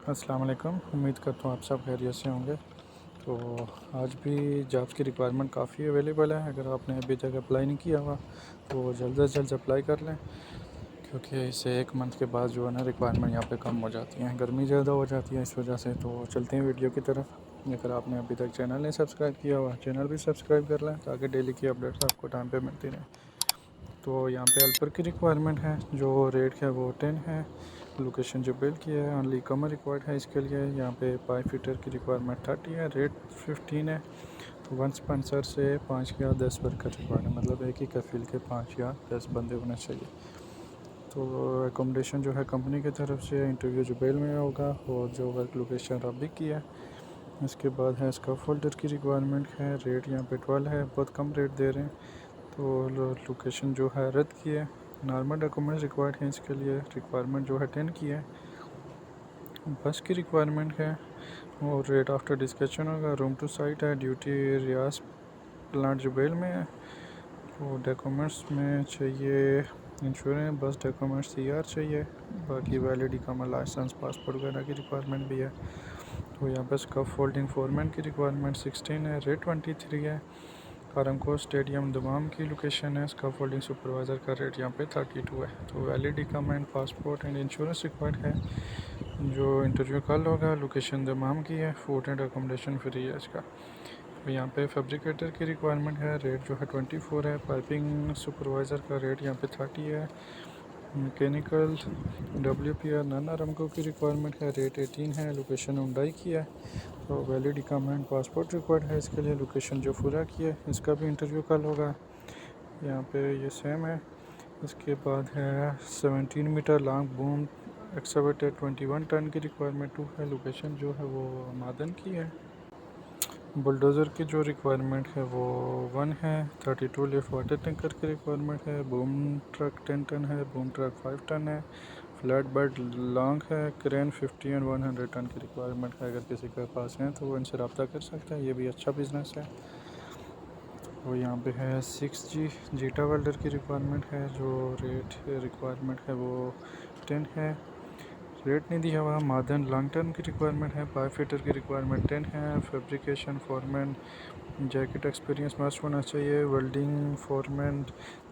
अस्सलाम वालेकुम। उम्मीद करता हूँ आप सब खैरियत से होंगे। तो आज भी जॉब्स की रिक्वायरमेंट काफ़ी अवेलेबल है। अगर आपने अभी तक अप्लाई नहीं किया हुआ तो जल्द से जल्द अप्लाई कर लें, क्योंकि इससे 1 मंथ के बाद जो है ना रिक्वायरमेंट यहाँ पे कम हो जाती हैं, गर्मी ज़्यादा हो जाती है इस वजह से। तो चलते हैं वीडियो की तरफ। अगर आपने अभी तक चैनल नहीं सब्सक्राइब किया हुआ, चैनल भी सब्सक्राइब कर लें ताकि डेली की अपडेट्स आपको टाइम पे मिलती रहें। तो यहाँ पे हेल्पर की रिक्वायरमेंट है, जो रेट है वो 10 है। लोकेशन जो बिल की है, ओनली कमर रिक्वायर्ड है इसके लिए। यहाँ पे पाइप फिटर की रिक्वायरमेंट 30 है, रेट 15 है। तो वन स्पॉन्सर से 5 या 10 वर्कर रिक्वायर्ड है, मतलब एक ही कफील के 5 या 10 बंदे होने चाहिए। तो एकोमोडेशन जो है कंपनी की तरफ से, इंटरव्यू जो बेल में होगा, और जो वर्क लोकेशन रबी की है। इसके बाद है स्कफ होल्डर की रिक्वायरमेंट है, रेट यहाँ पे 12 है, बहुत कम रेट दे रहे हैं। तो लोकेशन जो है रद्द की है। नॉर्मल डॉक्यूमेंट्स रिक्वायर्ड हैं इसके लिए, रिक्वायरमेंट जो है 10 की है। बस की रिक्वायरमेंट है और रेट आफ्टर डिस्कशन होगा। रूम टू साइट है, ड्यूटी रियाज प्लांट जुबेल में है। तो डॉक्यूमेंट्स में चाहिए इंश्योरेंस, बस डॉक्यूमेंट्स तैयार चाहिए, बाकी वैलिड इकामा लाइसेंस पासपोर्ट वगैरह की रिक्वायरमेंट भी है। तो यहाँ पर स्कफ फोल्डिंग फोरमैन की रिक्वायरमेंट 16 है, रेट 23 है। आरामको स्टेडियम दमाम की लोकेशन है। स्कफ फोल्डिंग सुपरवाइज़र का रेट यहाँ पे 32 है। तो वैलिड इकामा and passport and insurance required है। जो इंटरव्यू कल होगा, लोकेशन दमाम की है, फूड एंड अकोमोडेशन फ्री है इसका। तो यहाँ पे फैब्रिकेटर की रिक्वायरमेंट है, रेट जो है 24 है। पाइपिंग सुपरवाइज़र का रेट यहाँ पे 30 है। मैकेनिकल WPR नन आरामको की रिक्वायरमेंट है, रेट 18 है। लोकेशन हुंडई की है। तो वैलिड इकामा एंड पासपोर्ट रिक्वायर्ड है इसके लिए। लोकेशन जो फुरा की है, इसका भी इंटरव्यू कल होगा। यहाँ पे ये सेम है। इसके बाद है 17 metre long boom excavator 21 ton की रिक्वायरमेंट 2 है। लोकेशन जो है वो मादन की है। बुलडोज़र की जो रिक्वायरमेंट है वो 1 है। 32 लिफ्ट वाटर टैंकर की रिक्वायरमेंट है। बूम ट्रक 10 टन है, बूम ट्रक 5 टन है। फ्लैट बेड लॉन्ग है। क्रेन 50 एंड 100 टन की रिक्वायरमेंट है। अगर किसी के पास है तो वो इनसे रब्ता कर सकता है, ये भी अच्छा बिज़नेस है। और यहाँ पे है 6G जीटा वेल्डर की रिक्वायरमेंट है, जो रेट रिक्वायरमेंट है वो 10 है। रेट नहीं दिया हुआ। मादन लॉन्ग टर्म की रिक्वायरमेंट है। पाइप फिटर की रिक्वायरमेंट 10 है। Fabrication foreman jacket experience must होना चाहिए। Welding foreman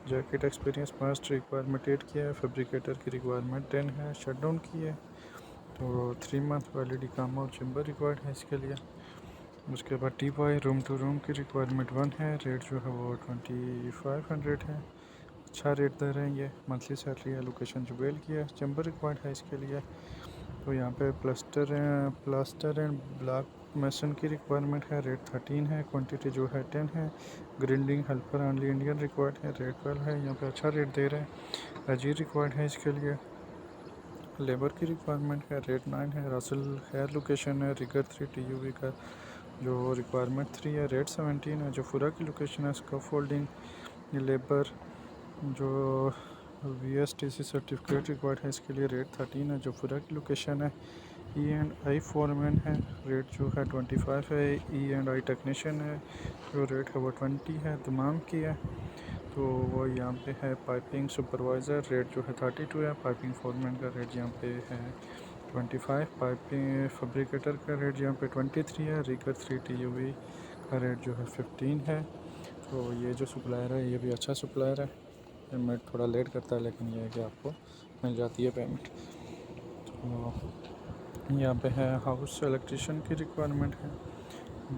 jacket experience must, requirement 8 की है। फैब्रिकेटर की रिक्वायरमेंट 10 है, शटडाउन की है। तो 3 मंथ वैलिड इकामा और चैम्बर रिक्वायर्ड है इसके लिए। उसके बाद टी रूम टू रूम की रिक्वायरमेंट 1 है, रेट जो है वो 2500 है। अच्छा रेट दे रहे हैं ये, मंथली सैलरी है। लोकेशन जुबेल की है, चैम्बर रिक्वायर्ड है इसके लिए। तो यहाँ पे प्लास्टर एंड ब्लॉक मेसन की रिक्वायरमेंट है, रेट 13 है। क्वांटिटी जो है 10 है। Grinding helper only Indian required है, रेट 12 है। यहाँ पे अच्छा रेट दे रहे हैं। अजीर रिक्वायर्ड है इसके लिए। लेबर की रिक्वायरमेंट है, रेट 9 है। रसल खैर लोकेशन है। रिगर 3 TUV का जो रिक्वायरमेंट 3 है, रेट 17 है। जो फुरा की लोकेशन है, स्कफ फोल्डिंग लेबर जो VSTC सर्टिफिकेट रिक्वायर्ड है इसके लिए, रेट 13 है। जो फुरा की लोकेशन है। E&I फोरमैन है, रेट जो है 25 है। E&I टेक्नीशियन है, जो रेट है वो 20 है। तमाम की है, तो वो यहाँ पे है। पाइपिंग सुपरवाइज़र रेट जो है 32 है। पाइपिंग फोरमैन का रेट यहाँ पे है 25। पाइपिंग फैब्रिकेटर का रेट यहाँ पे 23 है। रिगर 3 TUV का रेट जो है 15 है। तो ये जो सप्लायर है ये भी अच्छा सप्लायर है। पेमेंट थोड़ा लेट करता है, लेकिन ये है कि आपको मिल जाती है पेमेंट। तो यहाँ पे है हाउस इलेक्ट्रिशियन की रिक्वायरमेंट है,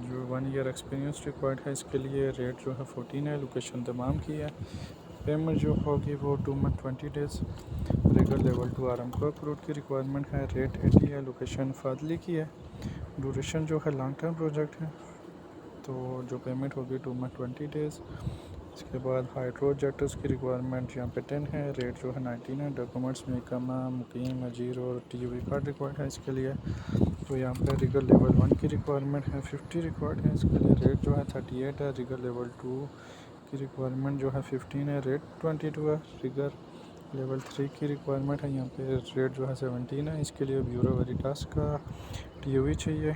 जो 1 ईयर एक्सपीरियंस रिक्वायर्ड है इसके लिए। रेट जो है 14 है। लोकेशन तमाम की है। पेमेंट जो होगी वो 2 month 20 days. Regular level 2 Aramco approve की रिक्वायरमेंट है, रेट 80 है। लोकेशन फादली की है। ड्यूरेशन जो है लॉन्ग टर्म प्रोजेक्ट है। तो जो पेमेंट होगी 2 मंथ 20 डेज़। इसके बाद हाइड्रो जेटर्स की रिक्वायरमेंट यहाँ पे 10 है, रेट जो है 19 है। डॉक्यूमेंट्स में इकामा, मुकीम, अजीर और TUV कार्ड रिक्वायर्ड है इसके लिए। तो यहाँ पे रिगर लेवल 1 की रिक्वायरमेंट है, 50 रिक्वायर्ड है इसके लिए। रेट जो है 38 है। रिगर लेवल 2 की रिक्वायरमेंट जो है 15 है, रेट 22 है। रिगर लेवल 3 की रिक्वायरमेंट है, यहाँ पे रेट जो है 17 है। इसके लिए ब्यूरो वेरिटास का TUV चाहिए।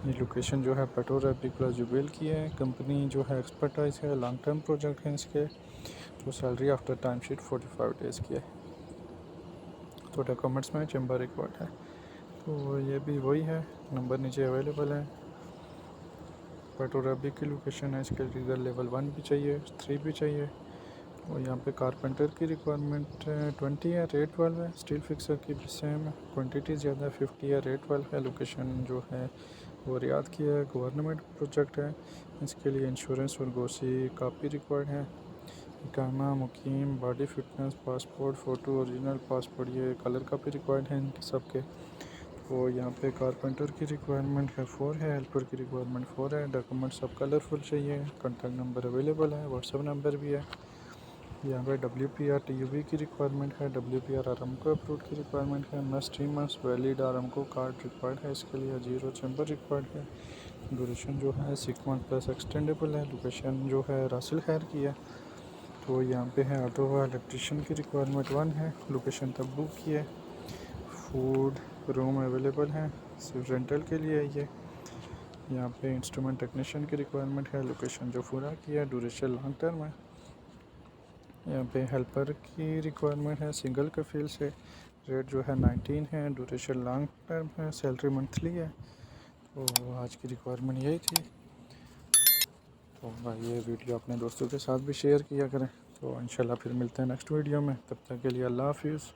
ये लोकेशन जो है पटोरा प्लस जुबेल की है। कंपनी जो है एक्सपर्टाइज है, लॉन्ग टर्म प्रोजेक्ट है इसके। तो salary after time sheet 45 days की है। तो डॉक्यूमेंट्स में चैम्बर रिक्वायर्ड है। तो ये भी वही है, नंबर नीचे अवेलेबल है। पेट्रो अरबिक की लोकेशन है, इसके लिए इधर लेवल 1 भी चाहिए, 3 भी चाहिए। और यहाँ पे कारपेंटर की रिक्वायरमेंट 20 है, रेट 12 है। स्टील फिक्सर की भी सेम है, क्वांटिटी ज़्यादा है, 50 है, रेट 12 है। लोकेशन जो है वो रियाद की है, गवर्नमेंट प्रोजेक्ट है। इसके लिए इंश्योरेंस और गोसी कापी रिक्वायर्ड है। इकामा, मुकीम, body fitness, passport photo, original passport, ये कलर कापी रिक्वायर्ड है इनके सबके। तो यहाँ पे कारपेंटर की रिक्वायरमेंट है 4 है, हेल्पर की रिक्वायरमेंट 4 है। डॉक्यूमेंट सब कलरफुल चाहिए। कॉन्टैक्ट नंबर अवेलेबल है, व्हाट्सअप नंबर भी है। यहाँ पे WPR TUV की रिक्वायरमेंट है, WPR आरामको अप्रूव की रिक्वायरमेंट है। Must 3 months valid Aramco card required है, इसके लिए 0 चैम्बर रिक्वायर्ड है। ड्यूरेशन जो है 6 मंथ प्लस एक्सटेंडेबल है। लोकेशन जो है रासिल खैर की है। तो यहाँ पे है ऑटो व इलेक्ट्रिशियन की रिक्वायरमेंट 1 है, लोकेशन तब्बू की है। फूड रूम अवेलेबल है, सिर्फ रेंटल के लिए है ये। यहाँ पे इंस्ट्रूमेंट टेक्नीशियन की रिक्वायरमेंट है, लोकेशन जो पूरा की है, ड्यूरेशन लॉन्ग टर्म है। यहाँ पे हेल्पर की रिक्वायरमेंट है सिंगल कफील से, रेट जो है 19 है, ड्यूरेशन लॉन्ग टर्म है, सैलरी मंथली है। तो आज की रिक्वायरमेंट यही थी। तो भाई ये वीडियो अपने दोस्तों के साथ भी शेयर किया करें। तो इंशाल्लाह फिर मिलते हैं नेक्स्ट वीडियो में, तब तक के लिए अल्लाह हाफिज़।